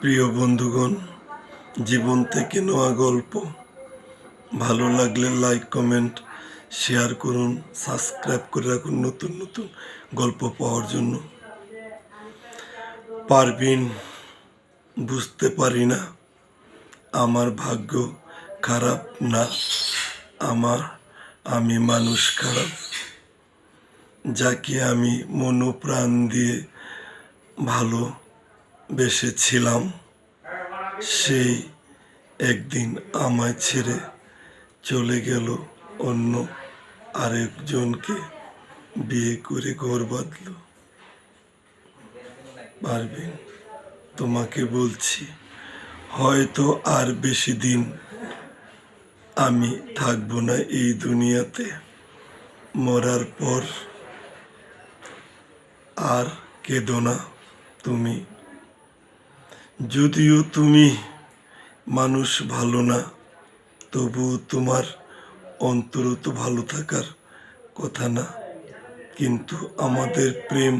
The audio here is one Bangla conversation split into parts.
প্রিয় বন্ধুগণ, জীবন থেকে নেওয়া গল্প ভালো লাগলে লাইক, কমেন্ট, শেয়ার করুন, সাবস্ক্রাইব করে রাখুন নতুন নতুন গল্প পাওয়ার জন্য। পারবিন, বুঝতে পারি না আমার ভাগ্য খারাপ না, আমি মানুষ খারাপ। যাকে আমি মনোপ্রাণ দিয়ে ভালোবেসেছিলাম, সেই একদিন আমায় ছেড়ে চলে গেল অন্য আরেকজনকে বিয়ে করে ঘর বাঁধল। পারবেন, তোমাকে বলছি, হয়তো আর বেশি দিন আমি থাকবো না এই দুনিয়াতে। মরার পর আর কেঁদো না তুমি। যদিও তুমি মানুষ ভালো না, তবুও তোমার অন্তর তো ভালো থাকার কথা না। কিন্তু আমাদের প্রেম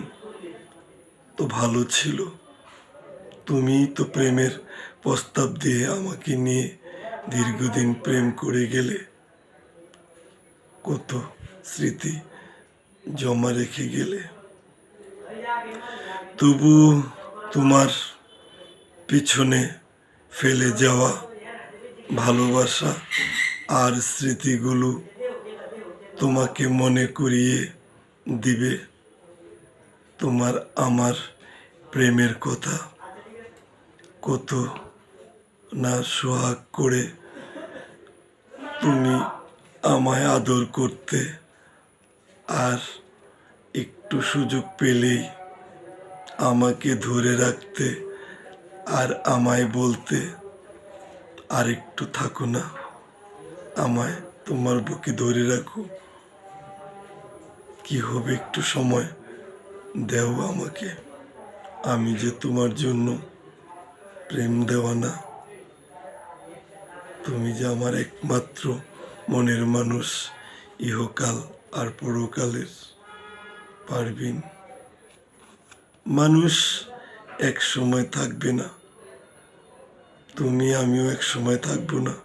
তো ভালো ছিল। তুমি তো প্রেমের প্রস্তাব দিয়ে আমাকে নিয়ে দীর্ঘদিন প্রেম করে গেলে, কত স্মৃতি জমা রেখে গেলে। তবু তোমার পিছনে ফেলে যাওয়া ভালোবাসা আর স্মৃতিগুলো তোমাকে মনে করিয়ে দিবে তোমার আমার প্রেমের কথা। কত না সোহাগ করে তুমি আমায় আদর করতে, আর একটু সুযোগ পেলেই আমাকে ধরে রাখতে, আর আমায় বলতে, আর একটু থাকো না, আমায় তোমার বুকে ধরে রাখো। কি হবে, একটু সময় দেও আমাকে। আমি যে তোমার জন্য প্রেম দেওয়ানা। তুমি যে আমার একমাত্র মনের মানুষ, ইহকাল আর পরকালের। পারবিন, মানুষ এক সময় থাকবে না, তুমি আমিও এক সময় থাকবো না,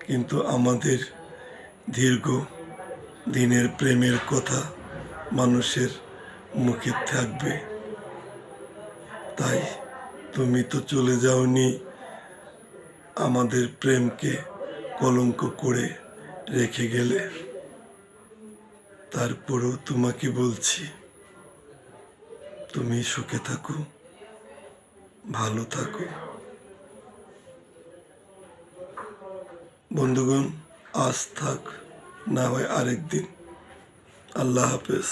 কিন্তু আমাদের দীর্ঘ দিনের প্রেমের কথা মানুষের মুখে থাকবে। তাই তুমি তো চলে যাওনি, আমাদের প্রেমকে কলঙ্ক করে রেখে গেলে। তারপরেও তোমাকে বলছি, তুমি সুখে থাকো, ভালো থাকো। বন্ধুগণ, আজ থাক, না হয় আরেকদিন। আল্লাহ হাফেজ।